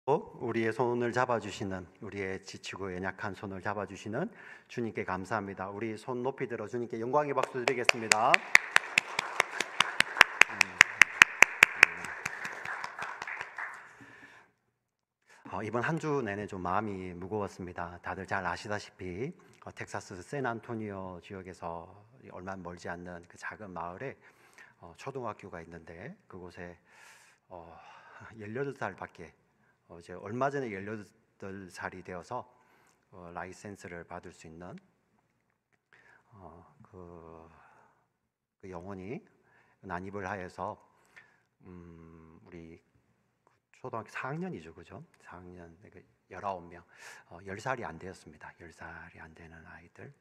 우리의 손을 잡아주시는, 우리의 지치고 연약한 손을 잡아주시는 주님께 감사합니다. 우리 손 높이 들어 주님께 영광의 박수 드리겠습니다. 이번 한 주 내내 좀 마음이 무거웠습니다. 다들 잘 아시다시피 텍사스 샌안토니오 지역에서 얼마 멀지 않는 그 작은 마을에 초등학교가 있는데, 그곳에 18살밖에 이제 얼마 전에 18살이 되어서 라이센스를 받을 수 있는 그 영혼이 난입을 하여서 우리 초등학교 4학년이죠, 그죠? 4학년 19명, 10살이 안 되었습니다. 10살이 안 되는 아이들,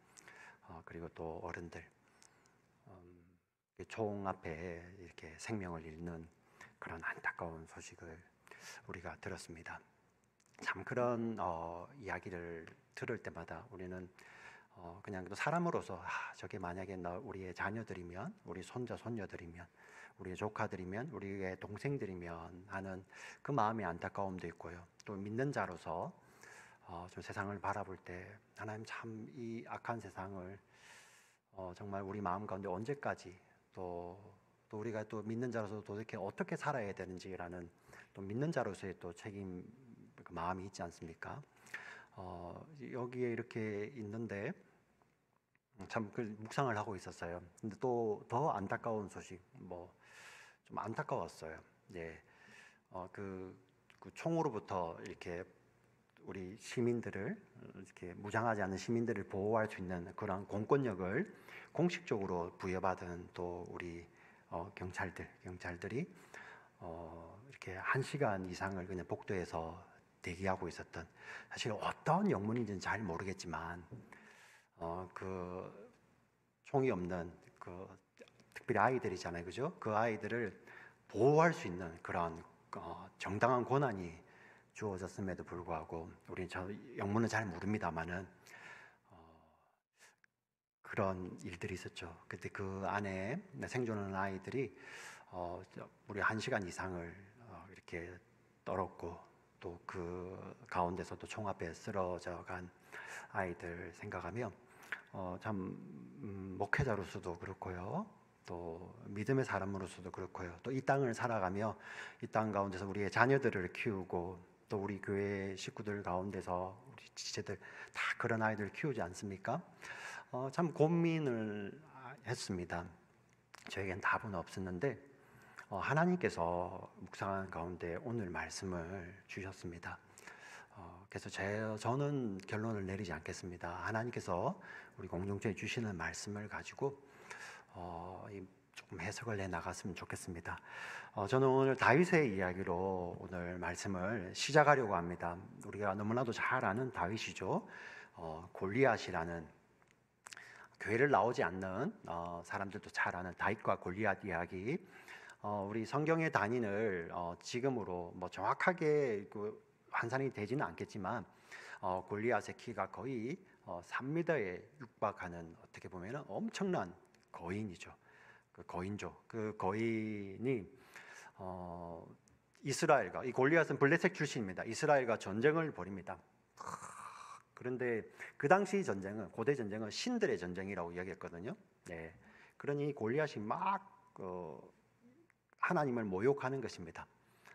그리고 또 어른들, 총 앞에 이렇게 생명을 잃는 그런 안타까운 소식을 우리가 들었습니다. 참 그런 이야기를 들을 때마다 우리는 그냥 또 사람으로서 저게 만약에 우리의 자녀들이면, 우리 손자 손녀들이면, 우리의 조카들이면, 우리의 동생들이면 하는 그 마음의 안타까움도 있고요. 또 믿는 자로서 좀 세상을 바라볼 때 하나님 참 이 악한 세상을 정말 우리 마음 가운데 언제까지 또 우리가 또 믿는 자로서 도대체 어떻게 살아야 되는지라는 또 믿는 자로서의 또 책임, 그 마음이 있지 않습니까? 여기에 이렇게 있는데 참 그 묵상을 하고 있었어요. 근데 또 더 안타까운 소식, 좀 안타까웠어요. 예, 그 총으로부터 이렇게 우리 시민들을, 이렇게 무장하지 않은 시민들을 보호할 수 있는 그런 공권력을 공식적으로 부여받은 또 우리 경찰들이 이렇게 1시간 이상을 그냥 복도에서 대기하고 있었던, 사실 어떤 영문인지는 잘 모르겠지만 그 총이 없는 그 특별히 아이들이잖아요, 그죠? 그 아이들을 보호할 수 있는 그런 정당한 권한이 주어졌음에도 불구하고, 우리 저 영문은 잘 모릅니다만은 그런 일들이 있었죠. 그때 그 안에 생존하는 아이들이 무려 1시간 이상을 이렇게 떨었고, 또 그 가운데서도 총 앞에 쓰러져 간 아이들 생각하면 참 목회자로서도 그렇고요, 또 믿음의 사람으로서도 그렇고요, 또 이 땅을 살아가며 이 땅 가운데서 우리의 자녀들을 키우고, 또 우리 교회 식구들 가운데서 우리 지체들 다 그런 아이들 키우지 않습니까? 참 고민을 했습니다. 저에겐 답은 없었는데 하나님께서 묵상하는 가운데 오늘 말씀을 주셨습니다. 그래서 저는 결론을 내리지 않겠습니다. 하나님께서 우리 공동체에 주시는 말씀을 가지고 조금 해석을 해 나갔으면 좋겠습니다. 저는 오늘 다윗의 이야기로 오늘 말씀을 시작하려고 합니다. 우리가 너무나도 잘 아는 다윗이죠. 골리앗이라는, 교회를 나오지 않는 사람들도 잘 아는 다윗과 골리앗 이야기. 우리 성경의 단위를 지금으로 정확하게 환산이 되지는 않겠지만 골리앗의 키가 거의 3m에 육박하는, 어떻게 보면 엄청난 거인이죠. 그 거인조, 그 거인이 이스라엘과, 이 골리앗은 블레셋 출신입니다. 이스라엘과 전쟁을 벌입니다. 그런데 그 당시 전쟁은, 고대 전쟁은 신들의 전쟁이라고 이야기했거든요. 네. 그러니 골리앗이 막 하나님을 모욕하는 것입니다.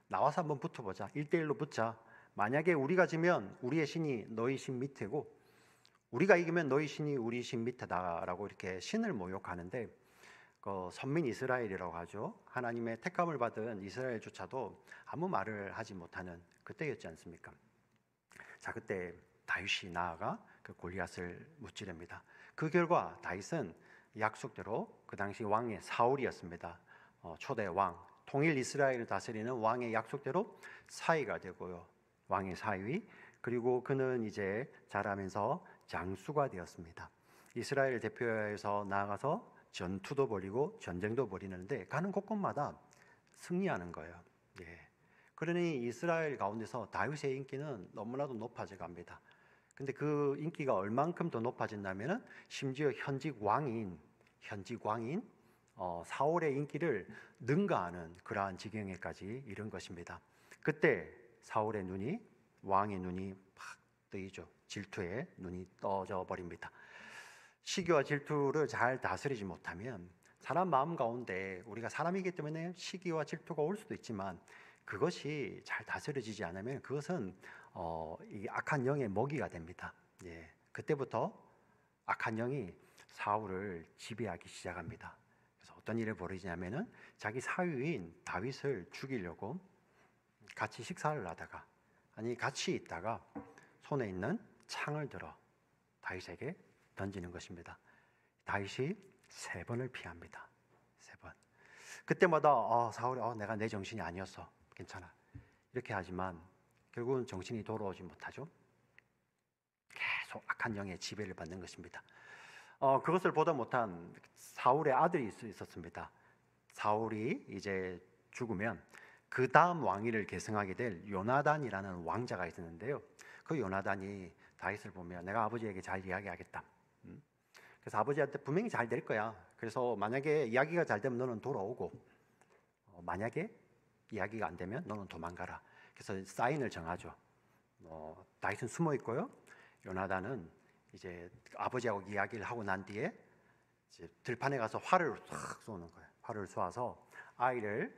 나와서 한번 붙어보자, 1대1로 붙자. 만약에 우리가 지면 우리의 신이 너희 신 밑이고, 우리가 이기면 너희 신이 우리 신 밑에다라고 이렇게 신을 모욕하는데, 선민 이스라엘이라고 하죠. 하나님의 택함을 받은 이스라엘조차도 아무 말을 하지 못하는 그때였지 않습니까? 자, 그때 다윗이 나아가 그 골리앗을 무찌릅니다. 그 결과 다윗은 약속대로, 그 당시 왕의 사울이었습니다. 초대 왕, 통일 이스라엘을 다스리는 왕의 약속대로 사위가 되고요, 왕의 사위. 그리고 그는 이제 자라면서 장수가 되었습니다. 이스라엘을 대표해서 나아가서 전투도 벌이고 전쟁도 벌이는데 가는 곳곳마다 승리하는 거예요. 예. 그러니 이스라엘 가운데서 다윗의 인기는 너무나도 높아져 갑니다. 근데 그 인기가 얼만큼 더 높아졌냐면은 심지어 현직 왕인 사울의 인기를 능가하는 그러한 지경에까지 이른 것입니다. 그때 사울의 눈이, 왕의 눈이 팍 뜨이죠. 질투에 눈이 떠져 버립니다. 시기와 질투를 잘 다스리지 못하면 사람 마음 가운데, 우리가 사람이기 때문에 시기와 질투가 올 수도 있지만 그것이 잘 다스려지지 않으면 그것은 이 악한 영의 먹이가 됩니다. 예, 그때부터 악한 영이 사울을 지배하기 시작합니다. 그래서 어떤 일이 벌어지냐면은 자기 사위인 다윗을 죽이려고 같이 식사를 하다가, 아니 같이 있다가 손에 있는 창을 들어 다윗에게 던지는 것입니다. 다윗이 3번을 피합니다. 3번. 그때마다 사울이 내가 내 정신이 아니었어, 괜찮아, 이렇게 하지만 결국은 정신이 돌아오지 못하죠. 계속 악한 영의 지배를 받는 것입니다. 그것을 보다 못한 사울의 아들이 있었습니다. 사울이 이제 죽으면 그 다음 왕위를 계승하게 될 요나단이라는 왕자가 있었는데요. 그 요나단이 다윗을 보면 내가 아버지에게 잘 이야기하겠다. 그래서 아버지한테 분명히 잘 될 거야. 그래서 만약에 이야기가 잘 되면 너는 돌아오고, 만약에 이야기가 안 되면 너는 도망가라. 그래서 사인을 정하죠. 다윗은 숨어 있고요. 요나단은 이제 아버지하고 이야기를 하고 난 뒤에 이제 들판에 가서 활을 싹 쏘는 거예요. 활을 쏘아서 아이를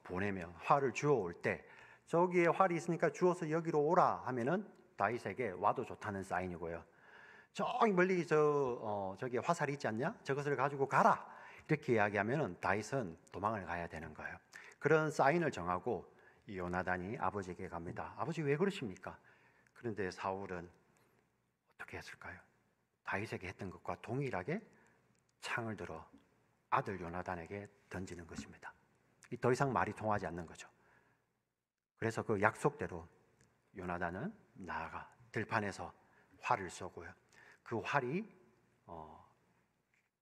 보내면, 활을 주워올 때 저기에 활이 있으니까 주워서 여기로 오라 하면은 다윗에게 와도 좋다는 사인이고요. 저기 멀리 저기 화살이 있지 않냐? 저것을 가지고 가라. 이렇게 이야기하면은 다윗은 도망을 가야 되는 거예요. 그런 사인을 정하고 이 요나단이 아버지에게 갑니다. 아버지 왜 그러십니까? 그런데 사울은 어떻게 했을까요? 다윗에게 했던 것과 동일하게 창을 들어 아들 요나단에게 던지는 것입니다. 더 이상 말이 통하지 않는 거죠. 그래서 그 약속대로 요나단은 나아가 들판에서 활을 쏘고요. 그 활이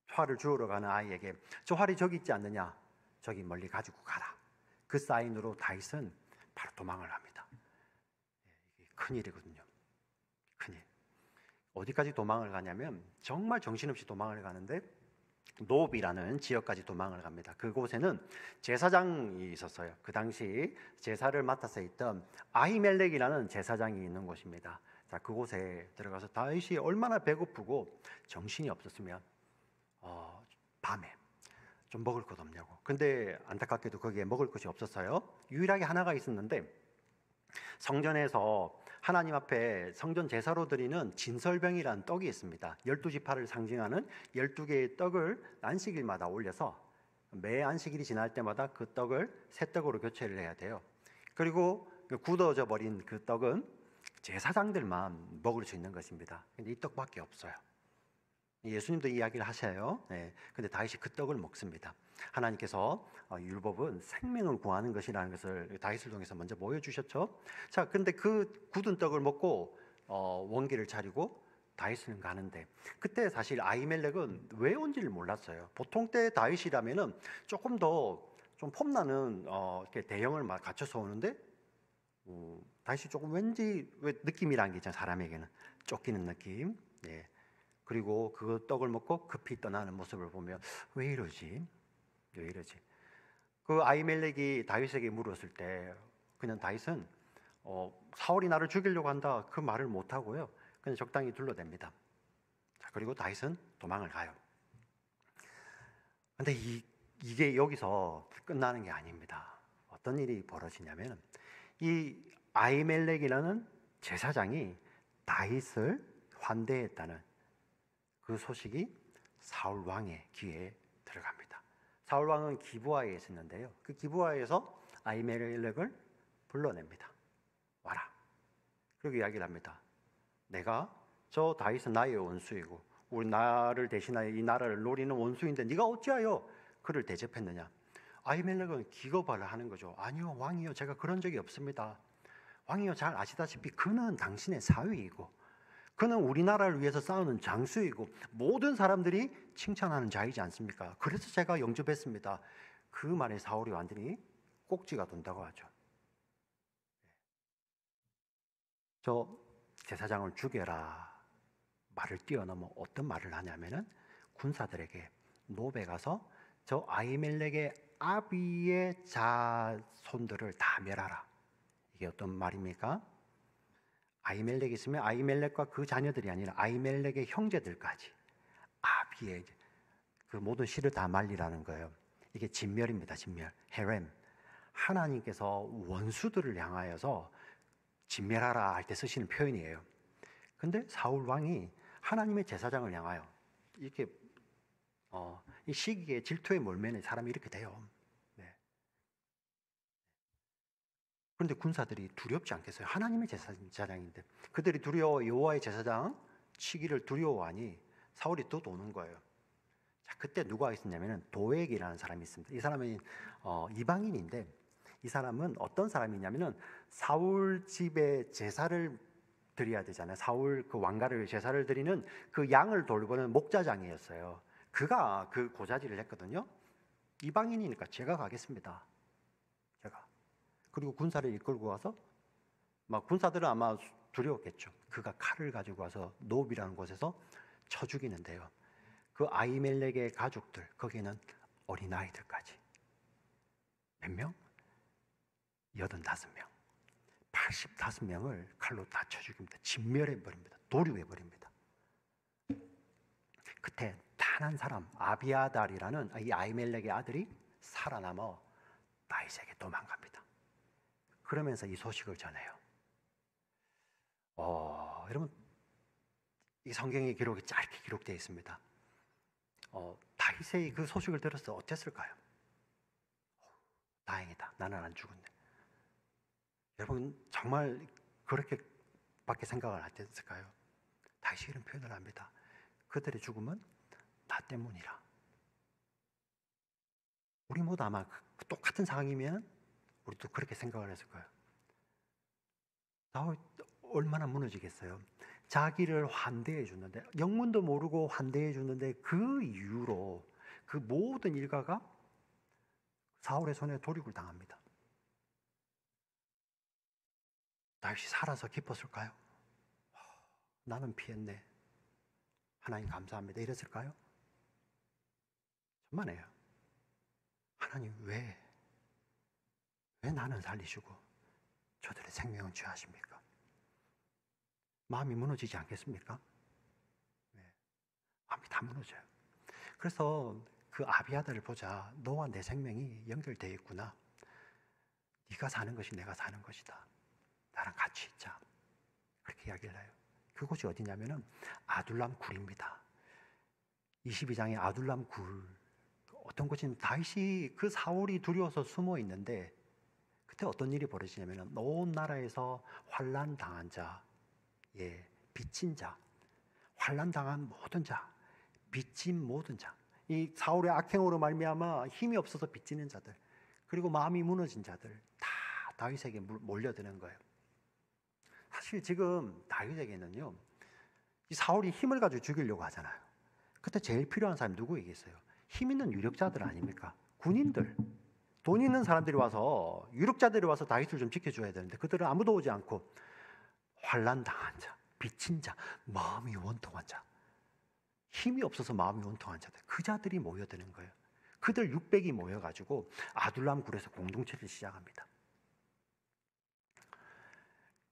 활을 주우러 가는 아이에게 저 활이 저기 있지 않느냐, 저기 멀리 가지고 가라. 그 사인으로 다윗은 바로 도망을 합니다. 이게 큰일이거든요. 큰일. 어디까지 도망을 가냐면 정말 정신없이 도망을 가는데 노비라는 지역까지 도망을 갑니다. 그곳에는 제사장이 있었어요. 그 당시 제사를 맡아서 있던 아히멜렉이라는 제사장이 있는 곳입니다. 자, 그곳에 들어가서 다윗이 얼마나 배고프고 정신이 없었으면 밤에 좀 먹을 것 없냐고. 근데 안타깝게도 거기에 먹을 것이 없었어요. 유일하게 하나가 있었는데 성전에서 하나님 앞에 성전 제사로 드리는 진설병이라는 떡이 있습니다. 12지파를 상징하는 12개의 떡을 안식일마다 올려서 매 안식일이 지날 때마다 그 떡을 새 떡으로 교체를 해야 돼요. 그리고 굳어져 버린 그 떡은 제사장들만 먹을 수 있는 것입니다. 근데 이 떡밖에 없어요. 예수님도 이야기를 하셔요. 근데 다윗이 그 떡을 먹습니다. 하나님께서 율법은 생명을 구하는 것이라는 것을 다윗을 통해서 먼저 보여주셨죠. 자, 근데 그 굳은 떡을 먹고 원기를 차리고 다윗은 가는데, 그때 사실 아히멜렉은 왜 온지를 몰랐어요. 보통 때 다윗이라면은 조금 더 좀 폼나는 대형을 막 갖춰서 오는데 다윗이 조금 왠지 왜 느낌이라는 게 있잖아요. 사람에게는 쫓기는 느낌. 네. 그리고 그 떡을 먹고 급히 떠나는 모습을 보면 왜 이러지? 왜 이러지? 그 아히멜렉이 다윗에게 물었을 때 그냥 다윗은 사울이 나를 죽이려고 한다 그 말을 못 하고요. 그냥 적당히 둘러댑니다. 자, 그리고 다윗은 도망을 가요. 근데 이게 여기서 끝나는 게 아닙니다. 어떤 일이 벌어지냐면 이 아히멜렉이라는 제사장이 다윗을 환대했다는 그 소식이 사울 왕의 귀에 들어갑니다. 사울 왕은 기브아에 있었는데요. 그 기브아에서 아히멜렉을 불러냅니다. 와라. 그리고 이야기를 합니다. 내가 저 다윗은 나의 원수이고 우리 나를 대신하여 이 나라를 노리는 원수인데 네가 어찌하여 그를 대접했느냐. 아히멜렉은 기겁을 하는 거죠. 아니요 왕이요, 제가 그런 적이 없습니다. 왕이요, 잘 아시다시피 그는 당신의 사위이고 그는 우리나라를 위해서 싸우는 장수이고 모든 사람들이 칭찬하는 자이지 않습니까? 그래서 제가 영접했습니다. 그 말에 사울이 완전히 꼭지가 돈다고 하죠. 저 제사장을 죽여라 말을 뛰어넘어 어떤 말을 하냐면은 군사들에게 노베 가서 저 아히멜렉의 아비의 자손들을 다 멸하라. 이게 이게 어떤 말입니까? 아히멜렉이 있으면 아히멜렉과 그 자녀들이 아니라 아히멜렉의 형제들까지 아비의 그 모든 씨를 다 말리라는 거예요. 이게 진멸입니다. 진멸. 헤렘. 하나님께서 원수들을 향하여서 진멸하라 할 때 쓰시는 표현이에요. 근데 사울 왕이 하나님의 제사장을 향하여 이렇게 이 시기에 질투에 몰매는 사람이 이렇게 돼요. 네. 그런데 군사들이 두렵지 않겠어요? 하나님의 제사장인데 그들이 두려워 여호와의 제사장 치기를 두려워하니 사울이 또 도는 거예요. 자, 그때 누가 있었냐면 도액이라는 사람이 있습니다. 이 사람은 이방인인데 이 사람은 어떤 사람이냐면은 사울 집에 제사를 드려야 되잖아요. 사울 그 왕가를 제사를 드리는 그 양을 돌보는 목자장이었어요. 그가 그 고자질을 했거든요. 이방인이니까 제가 가겠습니다. 제가. 그리고 군사를 이끌고 와서 막 군사들은 아마 두려웠겠죠. 그가 칼을 가지고 와서 노비라는 곳에서 쳐 죽이는데요. 그 아히멜렉의 가족들 거기에는 어린아이들까지 몇 명? 85명 85명을 칼로 다 쳐 죽입니다. 진멸해버립니다. 도륙해버립니다. 그때 단 한 사람 아비아달이라는 이 아히멜렉의 아들이 살아남아 다윗에게 도망갑니다. 그러면서 이 소식을 전해요. 여러분 이 성경의 기록이 짧게 기록되어 있습니다. 다윗이 그 소식을 들었을 때 어땠을까요? 다행이다. 나는 안 죽었네. 여러분 정말 그렇게밖에 생각을 안 했을까요? 다윗이 이런 표현을 합니다. 그들의 죽음은 나 때문이라. 우리 모두 아마 똑같은 상황이면 우리도 그렇게 생각을 했을 거예요. 다윗 얼마나 무너지겠어요. 자기를 환대해 주는데 영문도 모르고 환대해 주는데 그 이유로 그 모든 일가가 사울의 손에 도륙을 당합니다. 다윗이 살아서 기뻤을까요? 나는 피했네. 하나님 감사합니다. 이랬을까요? 천만에요. 하나님 왜 나는 살리시고 저들의 생명은 취하십니까? 마음이 무너지지 않겠습니까? 네. 마음이 다 무너져요. 그래서 그 아비아달을 보자. 너와 내 생명이 연결되어 있구나. 네가 사는 것이 내가 사는 것이다. 나랑 같이 있자. 그렇게 이야기를 해요. 그곳이 어디냐면은 아둘람 굴입니다. 22장의 아둘람 굴. 어떤 곳이냐면 다윗이 그 사울이 두려워서 숨어 있는데 그때 어떤 일이 벌어지냐면은 온 나라에서 환난 당한 자, 빚진 자, 환난 당한 모든 자, 빚진 모든 자, 이 사울의 악행으로 말미암아 힘이 없어서 빚지는 자들, 그리고 마음이 무너진 자들 다 다윗에게 몰려드는 거예요. 사실 지금 다윗에게는요, 이 사울이 힘을 가지고 죽이려고 하잖아요. 그때 제일 필요한 사람이 누구이겠어요? 힘 있는 유력자들 아닙니까? 군인들, 돈 있는 사람들이 와서 유력자들이 와서 다윗을 좀 지켜줘야 되는데 그들은 아무도 오지 않고 환난 당한 자, 빚진 자, 마음이 원통한 자, 힘이 없어서 마음이 원통한 자들, 그 자들이 모여드는 거예요. 그들 600이 모여가지고 아둘람 굴에서 공동체를 시작합니다.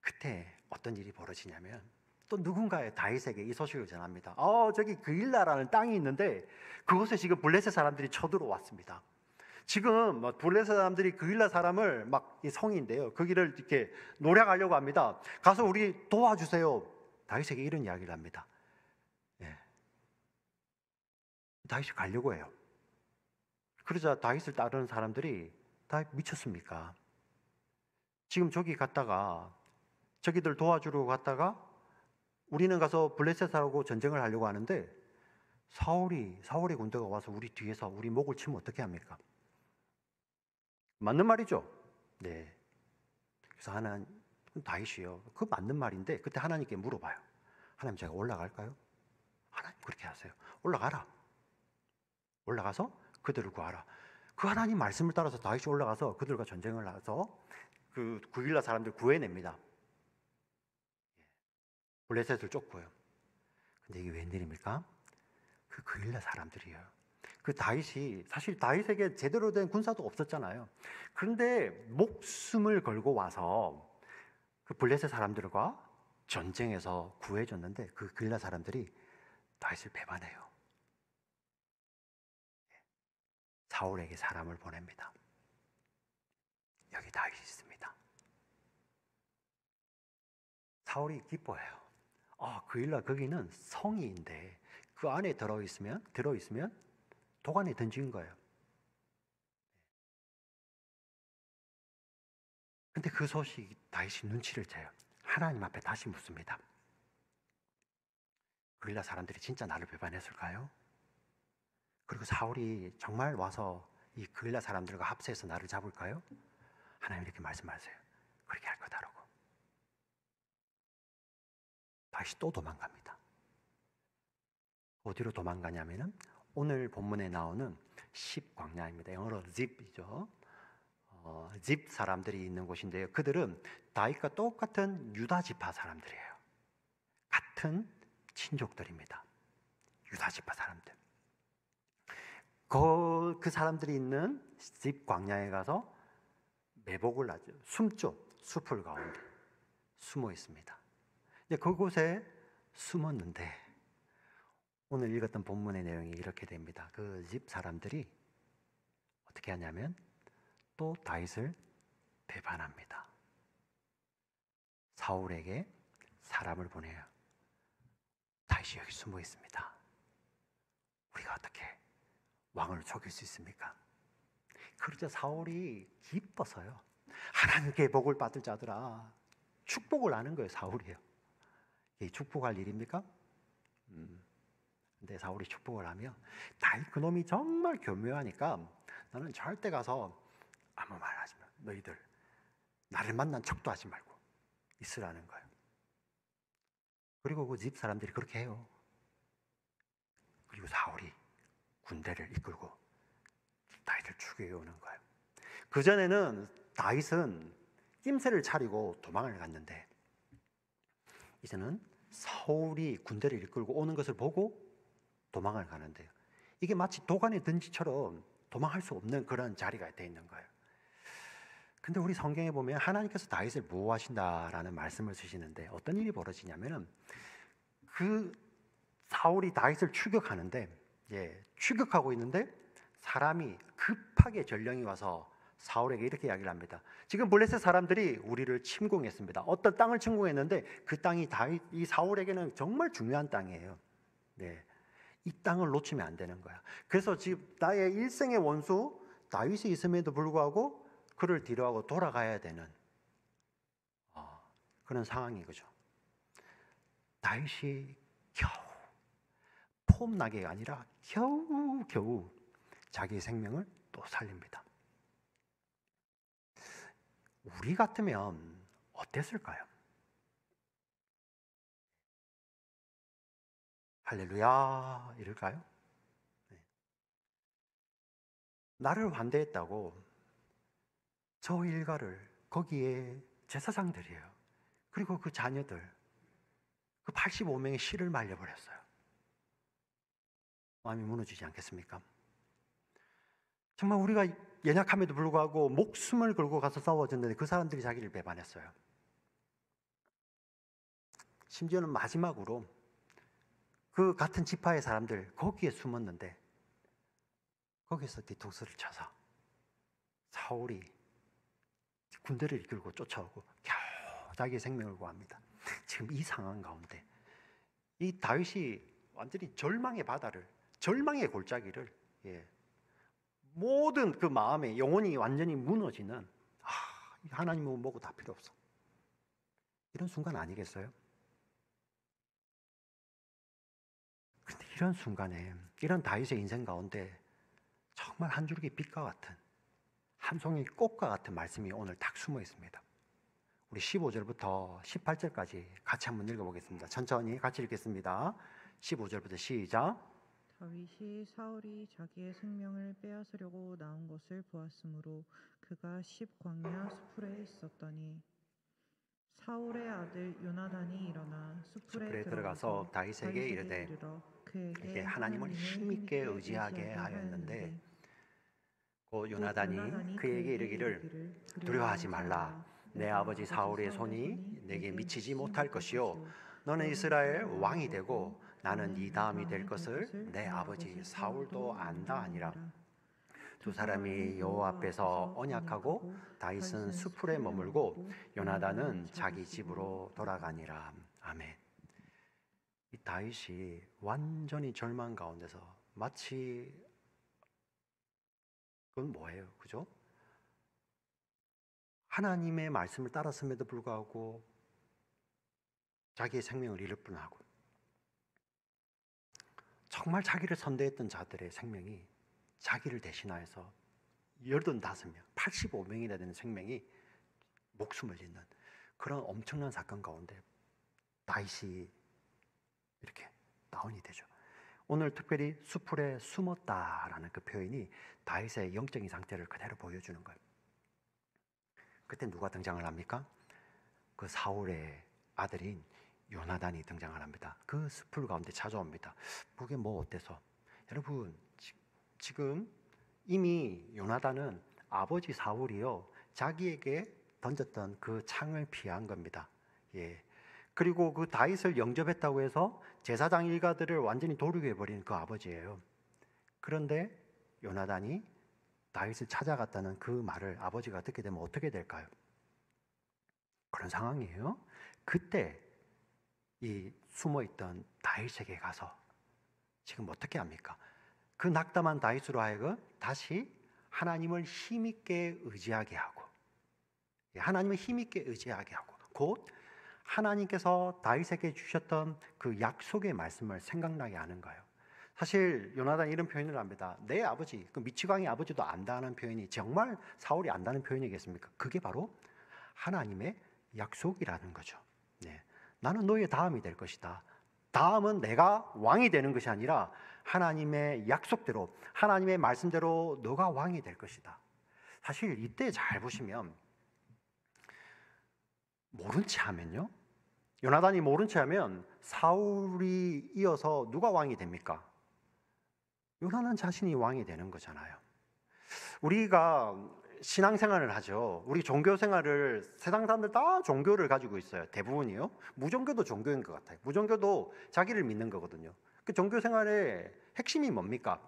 그때 어떤 일이 벌어지냐면 또 누군가의 다윗에게 이 소식을 전합니다. 저기 그일라라는 땅이 있는데 그곳에 지금 블레셋 사람들이 쳐들어왔습니다. 지금 블레셋 사람들이 그일라 사람을 막 이 성인데요. 거기를 이렇게 노략하려고 합니다. 가서 우리 도와주세요. 다윗에게 이런 이야기를 합니다. 다윗이 가려고 해요. 그러자 다윗을 따르는 사람들이 다 미쳤습니까? 지금 저기 갔다가 저기들 도와주러 갔다가 우리는 가서 블레셋하고 전쟁을 하려고 하는데 사울의 군대가 와서 우리 뒤에서 우리 목을 치면 어떻게 합니까? 맞는 말이죠. 네. 그래서 다윗이요. 그 맞는 말인데 그때 하나님께 물어봐요. 하나님 제가 올라갈까요? 하나님 그렇게 하세요. 올라가라. 올라가서 그들을 구하라. 그 하나님 말씀을 따라서 다윗이 올라가서 그들과 전쟁을 해서 그 구일라 사람들 구해냅니다. 블레셋을 쫓고요. 근데 이게 웬일입니까? 그 구일라 사람들이에요. 그 다윗이 사실 다윗에게 제대로 된 군사도 없었잖아요. 그런데 목숨을 걸고 와서 그 블레셋 사람들과 전쟁에서 구해줬는데 그 그일라 사람들이 다윗을 배반해요. 사울에게 사람을 보냅니다. 여기 다윗이 있습니다. 사울이 기뻐해요. 그일라 거기는 성이인데 그 안에 들어있으면 도관에 던진 거예요. 근데 그 소식이 다윗이 눈치를 채요. 하나님 앞에 다시 묻습니다. 그일라 사람들이 진짜 나를 배반했을까요? 그리고 사울이 정말 와서 이 그일라 사람들과 합세해서 나를 잡을까요? 하나님 이렇게 말씀하세요. 그렇게 할 거다라고. 다시 또 도망갑니다. 어디로 도망가냐면은 오늘 본문에 나오는 십 광야입니다. 영어로 집이죠. 집 사람들이 있는 곳인데요. 그들은 다윗과 똑같은 유다 지파 사람들이에요. 같은 친족들입니다. 유다 지파 사람들. 그 사람들이 있는 집 광야에 가서 매복을 하죠. 숨죠. 숲을 가운데 숨어 있습니다. 이제 그곳에 숨었는데 오늘 읽었던 본문의 내용이 이렇게 됩니다. 그 집 사람들이 어떻게 하냐면 또 다윗을 배반합니다. 사울에게 사람을 보내요. 다윗이 여기 숨어 있습니다. 우리가 어떻게 왕을 속일 수 있습니까? 그러자 사울이 기뻐서요. 하나님께 복을 받을 자들아, 축복을 하는 거예요. 사울이요. 이게 축복할 일입니까? 근데 사울이 축복을 하며 다윗 그놈이 정말 교묘하니까 나는 절대 가서 아무 말 하지 마. 너희들 나를 만난 척도 하지 말고 있으라는 거예요. 그리고 그 집 사람들이 그렇게 해요. 그리고 사울이 군대를 이끌고 다윗을 죽여 오는 거예요. 그전에는 다윗은 낌새를 차리고 도망을 갔는데 이제는 사울이 군대를 이끌고 오는 것을 보고 도망을 가는데요. 이게 마치 도간에 든지처럼 도망할 수 없는 그런 자리가 되어 있는 거예요. 근데 우리 성경에 보면 하나님께서 다윗을 보호하신다라는 말씀을 쓰시는데 어떤 일이 벌어지냐면은 그 사울이 다윗을 추격하는데 추격하고 있는데 사람이 급하게 전령이 와서 사울에게 이렇게 이야기를 합니다. 지금 블레셋 사람들이 우리를 침공했습니다. 어떤 땅을 침공했는데 그 땅이 이 사울에게는 정말 중요한 땅이에요. 이 땅을 놓치면 안 되는 거야. 그래서 지금 나의 일생의 원수 다윗이 있음에도 불구하고 그를 뒤로하고 돌아가야 되는 그런 상황인 거죠. 다윗이 겨우 폼나게가 아니라 겨우 자기의 생명을 또 살립니다. 우리 같으면 어땠을까요? 할렐루야 이럴까요? 나를 환대했다고 저 일가를 거기에 제사장들이에요. 그리고 그 자녀들 그 85명의 씨를 말려버렸어요. 마음이 무너지지 않겠습니까? 정말 우리가 연약함에도 불구하고 목숨을 걸고 가서 싸워줬는데 그 사람들이 자기를 배반했어요. 심지어는 마지막으로 그 같은 지파의 사람들 거기에 숨었는데 거기서 뒤통수를 쳐서 사울이 군대를 이끌고 쫓아오고 겨우 자기의 생명을 구합니다. 지금 이 상황 가운데 이 다윗이 완전히 절망의 바다를, 절망의 골짜기를 모든 그 마음에 영혼이 완전히 무너지는 하나님은 뭐고 다 필요 없어 이런 순간 아니겠어요? 근데 이런 순간에 이런 다윗의 인생 가운데 정말 한 줄기 빛과 같은 한 송이 꽃과 같은 말씀이 오늘 딱 숨어 있습니다. 우리 15절부터 18절까지 같이 한번 읽어보겠습니다. 천천히 같이 읽겠습니다. 15절부터 시작. 다윗이 사울이 자기의 생명을 빼앗으려고 나온 것을 보았으므로 그가 십광야 수풀에 있었더니 사울의 아들 요나단이 일어나 수풀에 들어가서 다윗에게 이르되 그에게 하나님을 힘있게 의지하게 하였는데 곧 요나단이 그에게 이르기를 두려워하지 말라. 내 아버지 사울의 손이 내게 미치지 못할 것이요 너는 이스라엘 왕이 되고 나는 네 다음이 될 것을 내 아버지 사울도 안다 하니라. 두 사람이 여호와 앞에서 언약하고 다윗은 수풀에 머물고 요나단은 자기 집으로 돌아가니라. 아멘. 이 다윗이 완전히 절망 가운데서 마치 그건 뭐예요, 그죠? 하나님의 말씀을 따랐음에도 불구하고 자기의 생명을 잃을 뻔하고 정말 자기를 선대했던 자들의 생명이 자기를 대신하여서 85명, 85명이나 되는 생명이 목숨을 잃는 그런 엄청난 사건 가운데 다윗이 이렇게 다운이 되죠. 오늘 특별히 수풀에 숨었다라는 그 표현이 다윗의 영적인 상태를 그대로 보여주는 거예요. 그때 누가 등장을 합니까? 그 사울의 아들인 요나단이 등장을 합니다. 그 수풀 가운데 찾아옵니다. 그게 뭐 어때서? 여러분 지금 이미 요나단은 아버지 사울이요 자기에게 던졌던 그 창을 피한 겁니다. 예. 그리고 그 다윗을 영접했다고 해서 제사장 일가들을 완전히 도륙해버린 그 아버지예요. 그런데 요나단이 다윗을 찾아갔다는 그 말을 아버지가 듣게 되면 어떻게 될까요? 그런 상황이에요. 그때 이 숨어있던 다윗에게 가서 지금 어떻게 합니까? 그 낙담한 다윗으로 하여금 다시 하나님을 힘있게 의지하게 하고 하나님을 힘있게 의지하게 하고 곧 하나님께서 다윗에게 주셨던 그 약속의 말씀을 생각나게 하는 거예요. 사실 요나단이 이런 표현을 합니다. 내 아버지, 그 미치광이 아버지도 안다는 표현이 정말 사울이 안다는 표현이겠습니까? 그게 바로 하나님의 약속이라는 거죠. 네. 나는 너의 다음이 될 것이다. 다음은 내가 왕이 되는 것이 아니라 하나님의 약속대로 하나님의 말씀대로 너가 왕이 될 것이다. 사실 이때 잘 보시면 모른 채 하면요 요나단이 모른 채 하면 사울이 이어서 누가 왕이 됩니까? 요나단 자신이 왕이 되는 거잖아요. 우리가 신앙생활을 하죠. 우리 종교생활을 세상 사람들 다 종교를 가지고 있어요. 대부분이요. 무종교도 종교인 것 같아요. 무종교도 자기를 믿는 거거든요. 그 종교생활의 핵심이 뭡니까?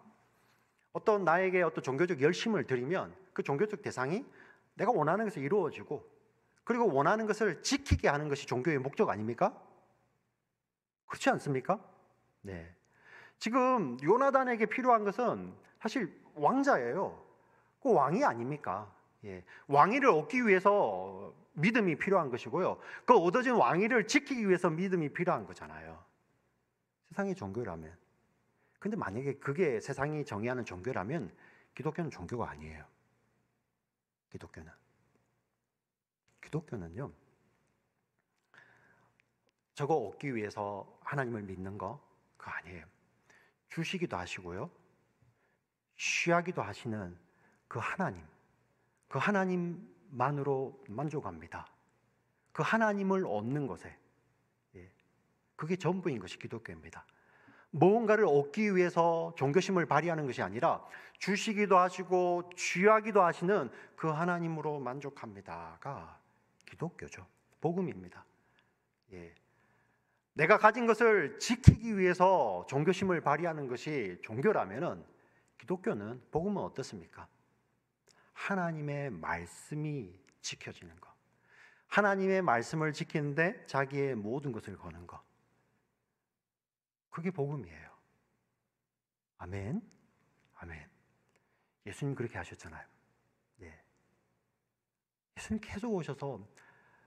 어떤 나에게 어떤 종교적 열심을 드리면 그 종교적 대상이 내가 원하는 것을 이루어지고 그리고 원하는 것을 지키게 하는 것이 종교의 목적 아닙니까? 그렇지 않습니까? 네. 지금 요나단에게 필요한 것은 사실 왕자예요. 그 왕이 아닙니까? 예. 왕위를 얻기 위해서 믿음이 필요한 것이고요. 그 얻어진 왕위를 지키기 위해서 믿음이 필요한 거잖아요. 세상의 종교라면. 근데 만약에 그게 세상이 정의하는 종교라면 기독교는 종교가 아니에요. 기독교는요. 저거 얻기 위해서 하나님을 믿는 거 그거 아니에요. 주시기도 하시고요. 취하기도 하시는 그 하나님만으로 만족합니다. 그 하나님을 얻는 것에 그게 전부인 것이 기독교입니다. 무언가를 얻기 위해서 종교심을 발휘하는 것이 아니라 주시기도 하시고 취하기도 하시는 그 하나님으로 만족합니다가 기독교죠. 복음입니다. 예. 내가 가진 것을 지키기 위해서 종교심을 발휘하는 것이 종교라면은 기독교는 복음은 어떻습니까? 하나님의 말씀이 지켜지는 것. 하나님의 말씀을 지키는데 자기의 모든 것을 거는 것. 그게 복음이에요. 아멘. 아멘. 예수님 그렇게 하셨잖아요. 예. 예수님 계속 오셔서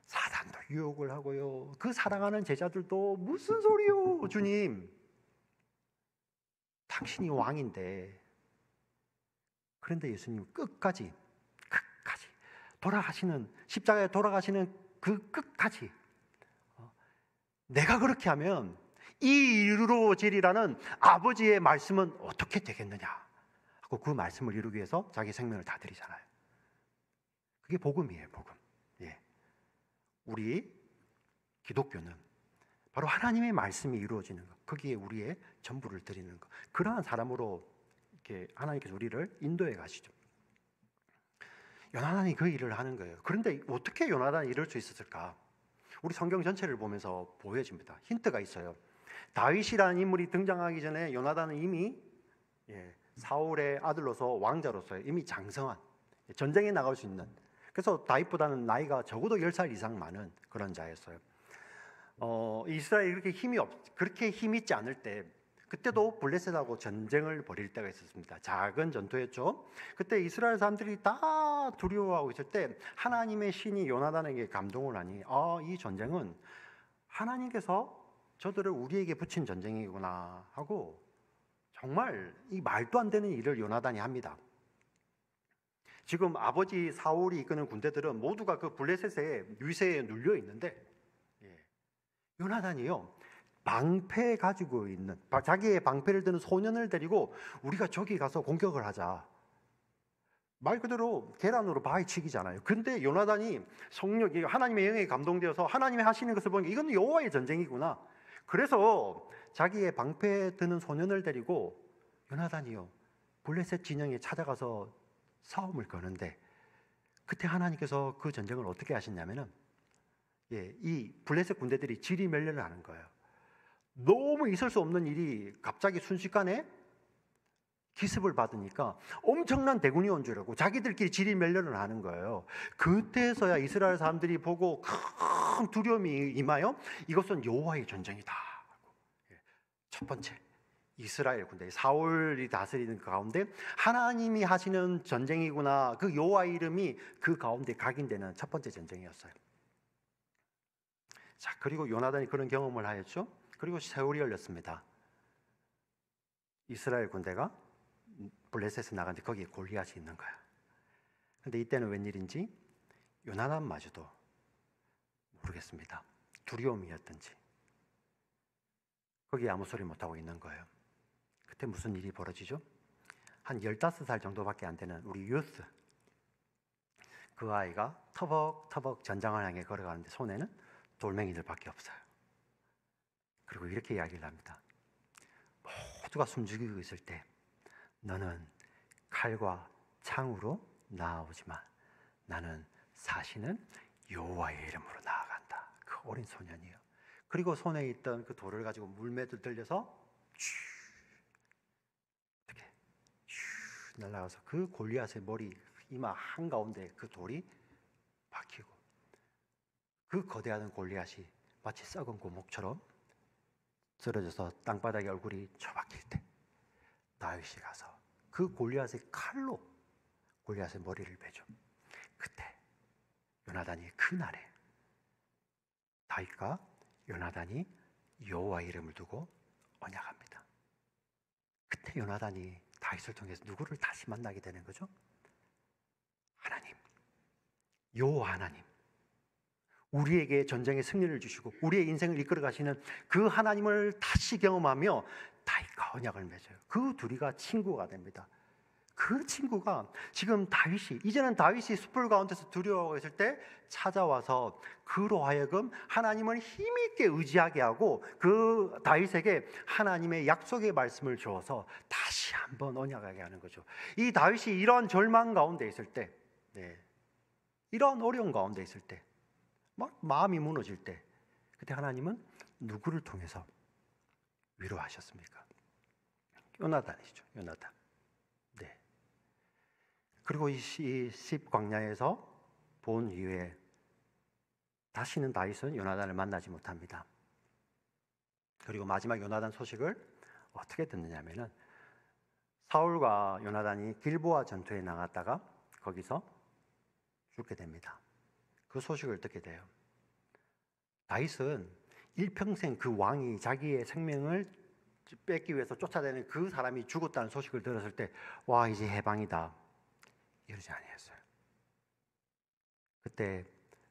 사단도 유혹을 하고요. 그 사랑하는 제자들도 무슨 소리요, 주님? 당신이 왕인데. 그런데 예수님 끝까지 돌아가시는 십자가에 돌아가시는 그 끝까지 내가 그렇게 하면 이 이루어지리라는 아버지의 말씀은 어떻게 되겠느냐 하고 그 말씀을 이루기 위해서 자기 생명을 다 드리잖아요. 그게 복음이에요, 복음. 예. 우리 기독교는 바로 하나님의 말씀이 이루어지는 것, 거기에 우리의 전부를 드리는 것. 그러한 사람으로 이렇게 하나님께서 우리를 인도해 가시죠. 요나단이 그 일을 하는 거예요. 그런데 어떻게 요나단이 이럴 수 있었을까? 우리 성경 전체를 보면서 보여집니다. 힌트가 있어요. 다윗이라는 인물이 등장하기 전에 요나단은 이미 사울의 아들로서 왕자로서 이미 장성한, 전쟁에 나갈 수 있는, 그래서 다윗보다는 나이가 적어도 10살 이상 많은 그런 자였어요. 이스라엘이 그렇게 힘 있지 않을 때, 그때도 블레셋하고 전쟁을 벌일 때가 있었습니다. 작은 전투였죠. 그때 이스라엘 사람들이 다 두려워하고 있을 때 하나님의 신이 요나단에게 감동을 하니, 이 전쟁은 하나님께서 저들을 우리에게 붙인 전쟁이구나 하고, 정말 이 말도 안 되는 일을 요나단이 합니다. 지금 아버지 사울이 이끄는 군대들은 모두가 그 블레셋의 유세에 눌려 있는데, 요나단이요, 방패 가지고 있는, 자기의 방패를 드는 소년을 데리고 우리가 저기 가서 공격을 하자. 말 그대로 계란으로 바위치기잖아요. 근데 요나단이 성령이, 하나님의 영에 감동되어서 하나님이 하시는 것을 보니까 이건 여호와의 전쟁이구나. 그래서 자기의 방패 드는 소년을 데리고 요나단이요, 블레셋 진영에 찾아가서 싸움을 거는데, 그때 하나님께서 그 전쟁을 어떻게 하셨냐면은, 이 블레셋 군대들이 지리멸렬을 하는 거예요. 너무 있을 수 없는 일이 갑자기 순식간에 기습을 받으니까 엄청난 대군이 온 줄 알고 자기들끼리 지리멸렬을 하는 거예요. 그때서야 이스라엘 사람들이 보고 큰 두려움이 임하여 이것은 여호와의 전쟁이다. 첫 번째, 이스라엘 군대, 사울이 다스리는 그 가운데 하나님이 하시는 전쟁이구나, 그 여호와의 이름이 그 가운데 각인되는 첫 번째 전쟁이었어요. 자, 그리고 요나단이 그런 경험을 하였죠. 그리고 세월이 흘렀습니다. 이스라엘 군대가 블레셋에 나갔는데 거기에 골리앗이 있는 거야. 근데 이때는 웬일인지 요나단마저도 모르겠습니다. 두려움이었든지 거기에 아무 소리 못하고 있는 거예요. 그때 무슨 일이 벌어지죠? 한 15살 정도밖에 안 되는 우리 유스, 그 아이가 터벅터벅 전장을 향해 걸어가는데 손에는 돌멩이들밖에 없어요. 그리고 이렇게 이야기를 합니다. 모두가 숨죽이고 있을 때 너는 칼과 창으로 나아오지만 나는 사시는 여호와의 이름으로 나아간다. 그 어린 소년이에요. 그리고 손에 있던 그 돌을 가지고 물매를 들려서 이렇게 날아가서 그 골리앗의 머리 이마 한가운데 그 돌이 박히고, 그 거대한 골리앗이 마치 썩은 고목처럼 쓰러져서 땅바닥에 얼굴이 처박힐 때 다윗이 가서 그 골리앗의 칼로 골리앗의 머리를 베죠. 그때 요나단이 그날에 다윗과 요나단이 여호와의 이름을 두고 언약합니다. 그때 요나단이 다윗을 통해서 누구를 다시 만나게 되는 거죠? 하나님, 여호와 하나님, 우리에게 전쟁의 승리를 주시고 우리의 인생을 이끌어 가시는 그 하나님을 다시 경험하며 다윗과 언약을 맺어요. 그 둘이가 친구가 됩니다. 그 친구가 지금 다윗이, 이제는 다윗이 숲을 가운데서 두려워하고 있을 때 찾아와서 그로 하여금 하나님을 힘있게 의지하게 하고 그 다윗에게 하나님의 약속의 말씀을 주어서 다시 한번 언약하게 하는 거죠. 이 다윗이 이런 절망 가운데 있을 때, 이런 어려운 가운데 있을 때, 막 마음이 무너질 때, 그때 하나님은 누구를 통해서 위로하셨습니까? 요나단이죠. 요나단. 그리고 이 십 광야에서 본 이후에 다시는 다윗은 요나단을 만나지 못합니다. 그리고 마지막 요나단 소식을 어떻게 듣느냐면은, 사울과 요나단이 길보아 전투에 나갔다가 거기서 죽게 됩니다. 그 소식을 듣게 돼요. 다윗은 일평생 그 왕이 자기의 생명을 뺏기 위해서 쫓아다니는 그 사람이 죽었다는 소식을 들었을 때, 와, 이제 해방이다, 이러지 아니었어요. 그때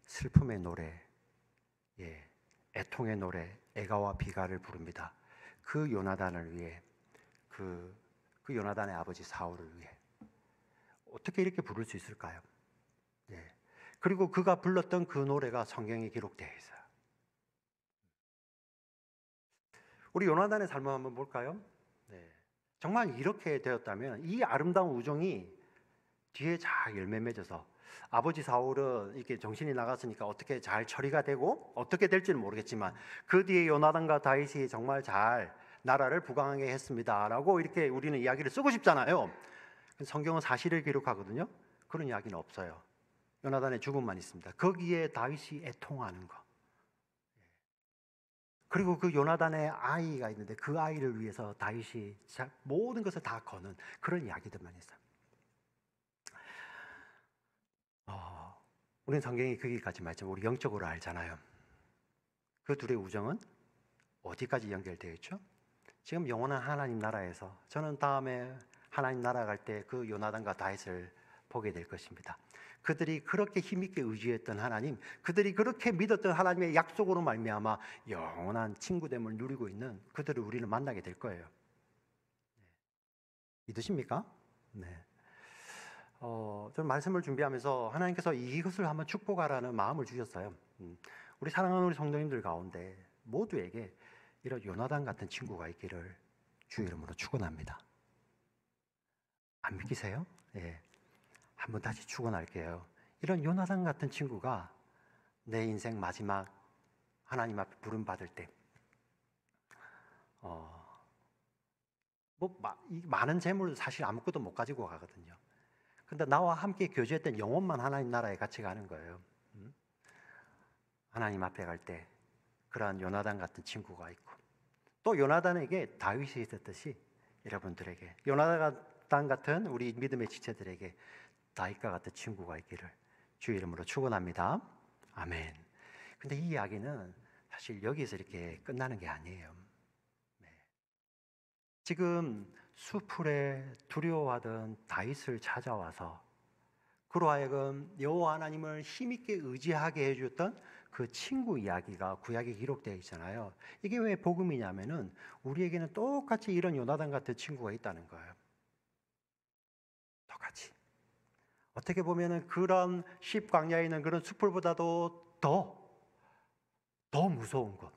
슬픔의 노래, 애통의 노래, 애가와 비가를 부릅니다. 그 요나단을 위해, 그 요나단의 아버지 사울을 위해. 어떻게 이렇게 부를 수 있을까요? 그리고 그가 불렀던 그 노래가 성경에 기록되어 있어요. 우리 요나단의 삶을 한번 볼까요? 정말 이렇게 되었다면, 이 아름다운 우정이 뒤에 잘 열매 맺어서 아버지 사울은 이렇게 정신이 나갔으니까 어떻게 잘 처리가 되고 어떻게 될지는 모르겠지만 그 뒤에 요나단과 다윗이 정말 잘 나라를 부강하게 했습니다라고 이렇게 우리는 이야기를 쓰고 싶잖아요. 성경은 사실을 기록하거든요. 그런 이야기는 없어요. 요나단의 죽음만 있습니다. 거기에 다윗이 애통하는 거. 그리고 그 요나단의 아이가 있는데 그 아이를 위해서 다윗이 모든 것을 다 거는 그런 이야기들만 있어요. 우리는 성경이 거기까지 말씀, 우리 영적으로 알잖아요. 그 둘의 우정은 어디까지 연결되어 있죠? 지금 영원한 하나님 나라에서 저는 다음에 하나님 나라 갈 때 그 요나단과 다윗을 보게 될 것입니다. 그들이 그렇게 힘있게 의지했던 하나님, 그들이 그렇게 믿었던 하나님의 약속으로 말미암아 영원한 친구됨을 누리고 있는 그들을 우리는 만나게 될 거예요. 믿으십니까? 네. 저는 말씀을 준비하면서 하나님께서 이것을 한번 축복하라는 마음을 주셨어요. 우리 사랑하는 우리 성도님들 가운데 모두에게 이런 요나단 같은 친구가 있기를 주 이름으로 축원합니다. 안 믿기세요? 예. 한번 다시 축원할게요. 이런 요나단 같은 친구가 내 인생 마지막 하나님 앞에 부름 받을 때, 이 많은 재물 사실 아무것도 못 가지고 가거든요. 근데 나와 함께 교제했던 영혼만 하나님 나라에 같이 가는 거예요. 하나님 앞에 갈 때 그러한 요나단 같은 친구가 있고, 또 요나단에게 다윗이 있었듯이 여러분들에게 요나단 같은 우리 믿음의 지체들에게 다윗과 같은 친구가 있기를 주 이름으로 축원합니다. 아멘. 근데 이 이야기는 사실 여기서 이렇게 끝나는 게 아니에요. 네. 지금 수풀에 두려워하던 다윗을 찾아와서 그로 하여금 여호와 하나님을 힘있게 의지하게 해줬던 그 친구 이야기가 구약에 기록되어 있잖아요. 이게 왜 복음이냐면은 우리에게는 똑같이 이런 요나단 같은 친구가 있다는 거예요. 똑같이. 어떻게 보면은 그런 십광야에 있는 그런 숲풀보다도 더 무서운 것.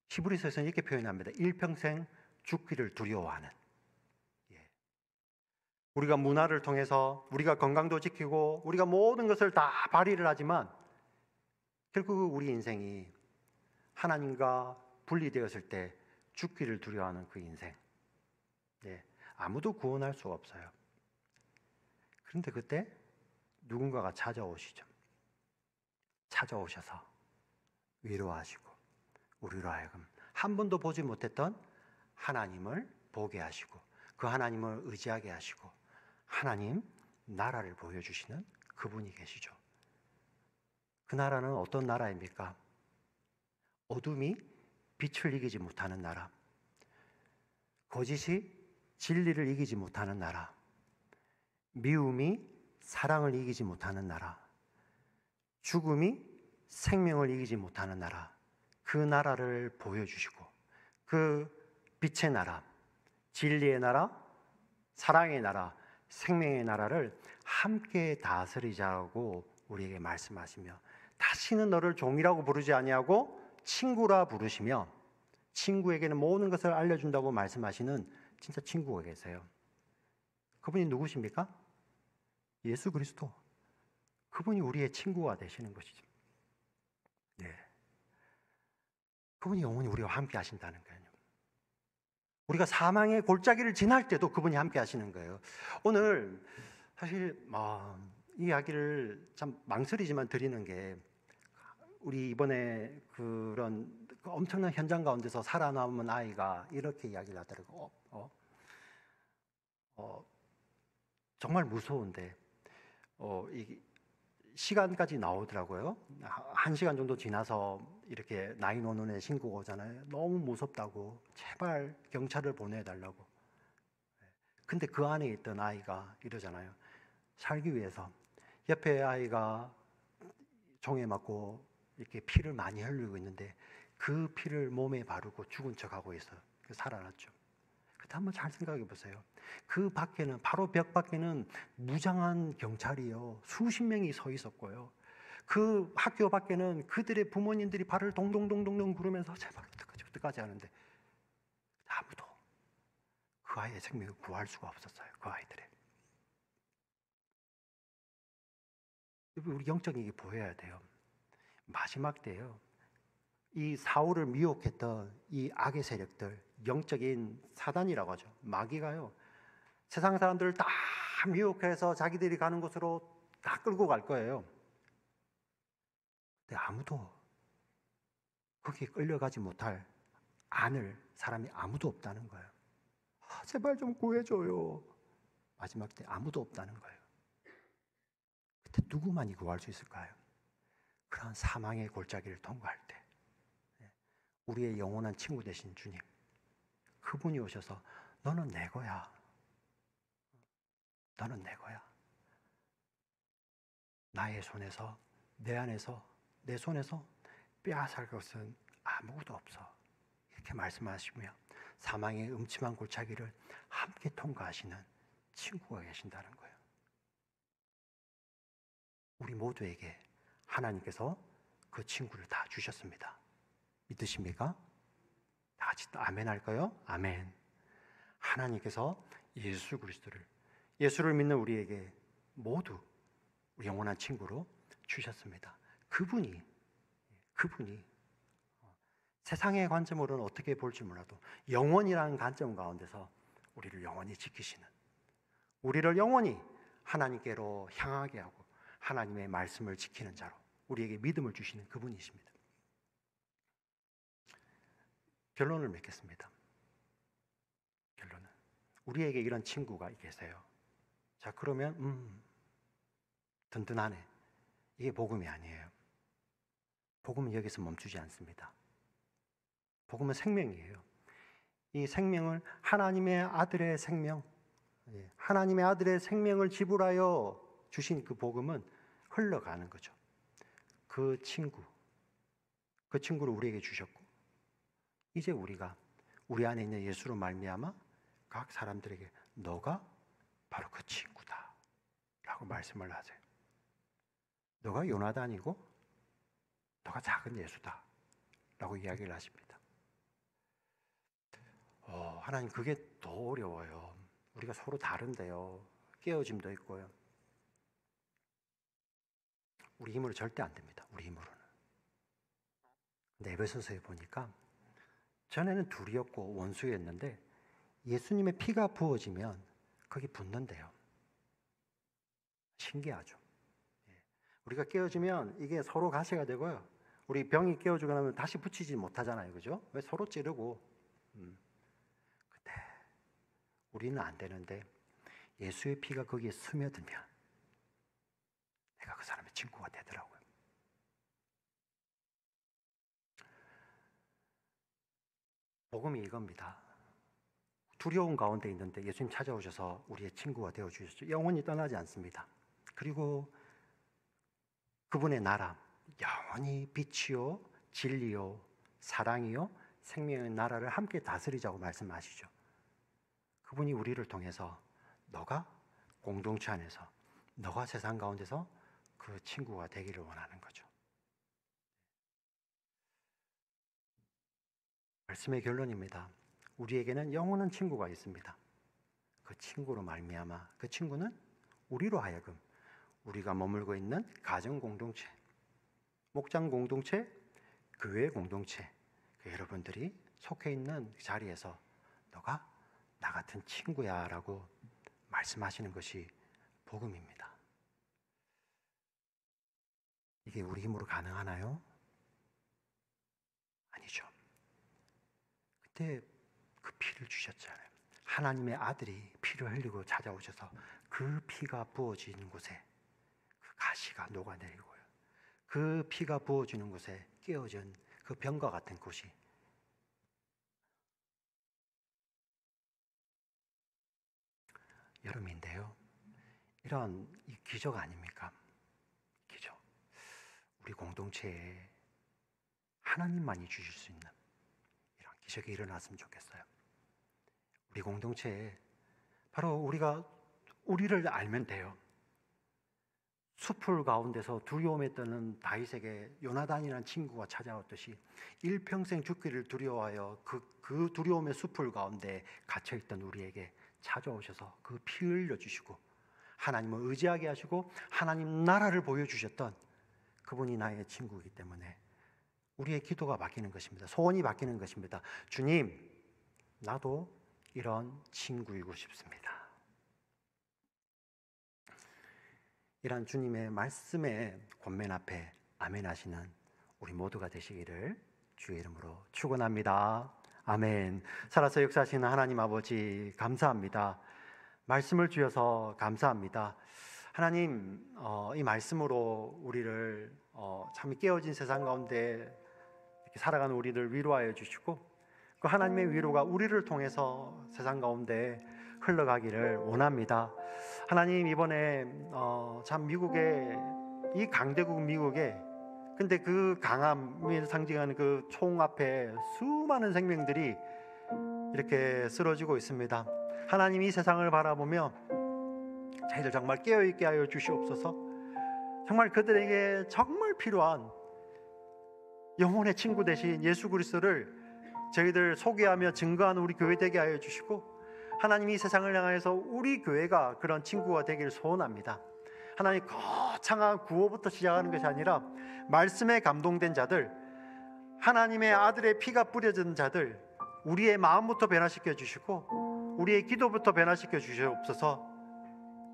히브리서에서는 이렇게 표현합니다. 일평생 죽기를 두려워하는. 우리가 문화를 통해서 우리가 건강도 지키고 우리가 모든 것을 다 발휘를 하지만 결국 우리 인생이 하나님과 분리되었을 때 죽기를 두려워하는 그 인생. 아무도 구원할 수가 없어요. 그런데 그때 누군가가 찾아오시죠. 찾아오셔서 위로하시고 우리로 하여금 한 번도 보지 못했던 하나님을 보게 하시고 그 하나님을 의지하게 하시고 하나님 나라를 보여주시는 그분이 계시죠. 그 나라는 어떤 나라입니까? 어둠이 빛을 이기지 못하는 나라, 거짓이 진리를 이기지 못하는 나라, 미움이 사랑을 이기지 못하는 나라, 죽음이 생명을 이기지 못하는 나라, 그 나라를 보여주시고 그 빛의 나라, 진리의 나라, 사랑의 나라, 생명의 나라를 함께 다스리자고 우리에게 말씀하시며 다시는 너를 종이라고 부르지 아니하고 친구라 부르시며 친구에게는 모든 것을 알려준다고 말씀하시는 진짜 친구가 계세요. 그분이 누구십니까? 예수 그리스도. 그분이 우리의 친구가 되시는 것이죠. 네. 그분이 영원히 우리와 함께 하신다는 거예요. 우리가 사망의 골짜기를 지날 때도 그분이 함께 하시는 거예요. 오늘 사실 이 이야기를 참 망설이지만 드리는 게 우리 이번에 그런 엄청난 현장 가운데서 살아남은 아이가 이렇게 이야기를 하더라고요. 정말 무서운데 시간까지 나오더라고요. 1시간 정도 지나서 이렇게 911에 신고가 오잖아요. 너무 무섭다고 제발 경찰을 보내달라고. 근데 그 안에 있던 아이가 이러잖아요. 살기 위해서 옆에 아이가 총에 맞고 이렇게 피를 많이 흘리고 있는데 그 피를 몸에 바르고 죽은 척하고 있어요. 살아났죠. 그때 한번 잘 생각해 보세요. 그 밖에는 바로 벽 밖에는 무장한 경찰이요 수십 명이 서 있었고요. 그 학교 밖에는 그들의 부모님들이 발을 동동동동동 구르면서 제발 어떡하지 하는데 아무도 그 아이의 생명을 구할 수가 없었어요. 그 아이들의. 우리 영적인 게 보여야 돼요. 마지막 때요. 이 사울을 미혹했던 이 악의 세력들, 영적인 사단이라고 하죠. 마귀가요. 세상 사람들을 다 미혹해서 자기들이 가는 곳으로 다 끌고 갈 거예요. 근데 아무도 거기에 끌려가지 못할 안을 사람이 아무도 없다는 거예요. 제발 좀 구해줘요. 마지막 때 아무도 없다는 거예요. 그때 누구만이 구할 수 있을까요? 그런 사망의 골짜기를 통과할 때 우리의 영원한 친구 되신 주님, 그분이 오셔서 너는 내 거야. 너는 내 거야. 나의 손에서, 내 안에서, 내 손에서 빼앗을 것은 아무것도 없어. 이렇게 말씀하시며 사망의 음침한 골짜기를 함께 통과하시는 친구가 계신다는 거예요. 우리 모두에게 하나님께서 그 친구를 다 주셨습니다. 믿으십니까? 다 같이 아멘 할까요? 아멘. 하나님께서 예수 그리스도를, 예수를 믿는 우리에게 모두 영원한 친구로 주셨습니다. 그분이 세상의 관점으로는 어떻게 볼지 몰라도 영원이라는 관점 가운데서 우리를 영원히 지키시는, 우리를 영원히 하나님께로 향하게 하고 하나님의 말씀을 지키는 자로 우리에게 믿음을 주시는 그분이십니다. 결론을 맺겠습니다. 결론은 우리에게 이런 친구가 계세요. 자, 그러면 든든하네. 이게 복음이 아니에요. 복음은 여기서 멈추지 않습니다. 복음은 생명이에요. 이 생명을 하나님의 아들의 생명, 하나님의 아들의 생명을 지불하여 주신 그 복음은 흘러가는 거죠. 그 친구를 우리에게 주셨고, 이제 우리가 우리 안에 있는 예수로 말미암아 각 사람들에게 너가 바로 그 친구다 라고 말씀을 하세요. 너가 요나단이고 너가 작은 예수다 라고 이야기를 하십니다. 하나님, 그게 더 어려워요. 우리가 서로 다른데요. 깨어짐도 있고요. 우리 힘으로 절대 안 됩니다. 우리 힘으로는. 근데 에베소서에 보니까 전에는 둘이었고 원수였는데 예수님의 피가 부어지면 거기 붙는데요. 신기하죠. 우리가 깨어지면 이게 서로 가시가 되고요. 우리 병이 깨어지고 나면 다시 붙이지 못하잖아요. 그죠? 왜 서로 찌르고. 근데 우리는 안 되는데 예수의 피가 거기에 스며들면 내가 그 사람의 친구가 되더라고요. 복음이 이겁니다. 두려운 가운데 있는데 예수님 찾아오셔서 우리의 친구가 되어주셨죠. 영원히 떠나지 않습니다. 그리고 그분의 나라, 영원히 빛이요, 진리요, 사랑이요, 생명의 나라를 함께 다스리자고 말씀하시죠. 그분이 우리를 통해서 너가 공동체 안에서, 너가 세상 가운데서 그 친구가 되기를 원하는 거죠. 말씀의 결론입니다. 우리에게는 영원한 친구가 있습니다. 그 친구로 말미암아 그 친구는 우리로 하여금 우리가 머물고 있는 가정 공동체, 목장 공동체, 교회 공동체, 여러분들이 속해 있는 자리에서 너가 나 같은 친구야 라고 말씀하시는 것이 복음입니다. 이게 우리 힘으로 가능하나요? 아니죠. 그때 그 피를 주셨잖아요. 하나님의 아들이 피를 흘리고 찾아오셔서 그 피가 부어지는 곳에 그 가시가 녹아내리고요. 그 피가 부어지는 곳에 깨어진 그 병과 같은 곳이 여름인데요. 이런 이 기적 아닙니까? 기적. 우리 공동체에 하나님만이 주실 수 있는 이런 기적이 일어났으면 좋겠어요. 우리 공동체에 바로 우리가 우리를 알면 돼요. 숲풀 가운데서 두려움에 떠는 다윗에게 요나단이라는 친구가 찾아왔듯이 일평생 죽기를 두려워하여 그 두려움의 숲풀 가운데 갇혀있던 우리에게 찾아오셔서 그 피 흘려주시고 하나님을 의지하게 하시고 하나님 나라를 보여주셨던 그분이 나의 친구이기 때문에 우리의 기도가 바뀌는 것입니다. 소원이 바뀌는 것입니다. 주님, 나도 이런 친구이고 싶습니다. 이런 주님의 말씀의 권면 앞에 아멘 하시는 우리 모두가 되시기를 주의 이름으로 축원합니다. 아멘. 살아서 역사하시는 하나님 아버지 감사합니다. 말씀을 주셔서 감사합니다. 하나님, 이 말씀으로 우리를 참 깨어진 세상 가운데 이렇게 살아가는 우리를 위로하여 주시고 그 하나님의 위로가 우리를 통해서 세상 가운데 흘러가기를 원합니다. 하나님, 이번에 참 미국의 이 강대국 미국에 근데 그 강함을 상징하는 그 총 앞에 수많은 생명들이 이렇게 쓰러지고 있습니다. 하나님, 이 세상을 바라보며 저희들 정말 깨어있게 하여 주시옵소서. 정말 그들에게 정말 필요한 영혼의 친구 되신 예수 그리스도를 저희들 소개하며 증거하는 우리 교회 되게 하여 주시고, 하나님, 이 세상을 향해서 우리 교회가 그런 친구가 되기를 소원합니다. 하나님, 거창한 구호부터 시작하는 것이 아니라 말씀에 감동된 자들, 하나님의 아들의 피가 뿌려진 자들, 우리의 마음부터 변화시켜 주시고 우리의 기도부터 변화시켜 주시옵소서.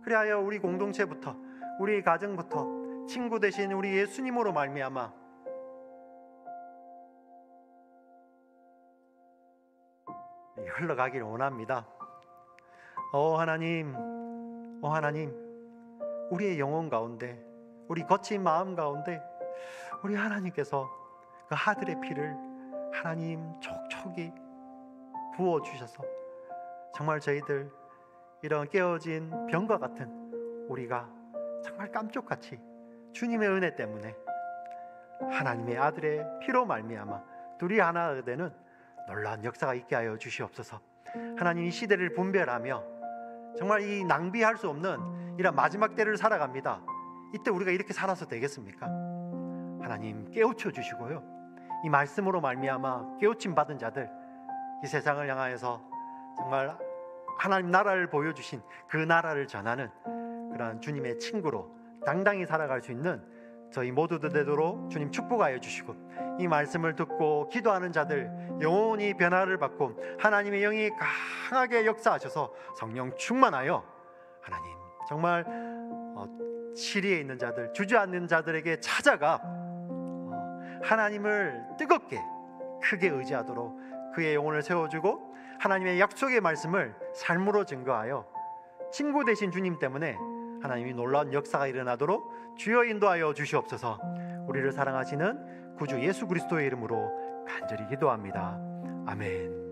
그리하여 우리 공동체부터, 우리 가정부터 친구 되신 우리 예수님으로 말미암아 흘러가기를 원합니다. 하나님, 하나님, 우리의 영혼 가운데, 우리 거친 마음 가운데 우리 하나님께서 그 아들의 피를 하나님 촉촉이 부어주셔서 정말 저희들 이런 깨어진 병과 같은 우리가 정말 깜짝같이 주님의 은혜 때문에 하나님의 아들의 피로 말미암아 둘이 하나가 되는 놀라운 역사가 있게 하여 주시옵소서. 하나님, 이 시대를 분별하며 정말 이 낭비할 수 없는 이런 마지막 때를 살아갑니다. 이때 우리가 이렇게 살아서 되겠습니까? 하나님, 깨우쳐 주시고요, 이 말씀으로 말미암아 깨우침 받은 자들, 이 세상을 향하여서 정말 하나님 나라를 보여주신 그 나라를 전하는 그러한 주님의 친구로 당당히 살아갈 수 있는 저희 모두들 되도록 주님 축복하여 주시고, 이 말씀을 듣고 기도하는 자들 영혼이 변화를 받고 하나님의 영이 강하게 역사하셔서 성령 충만하여 하나님 정말 시리에 있는 자들, 주저앉는 자들에게 찾아가 하나님을 뜨겁게 크게 의지하도록 그의 영혼을 세워주고 하나님의 약속의 말씀을 삶으로 증거하여 친구 되신 주님 때문에 하나님이 놀라운 역사가 일어나도록 주여 인도하여 주시옵소서. 우리를 사랑하시는 구주 예수 그리스도의 이름으로 간절히 기도합니다. 아멘.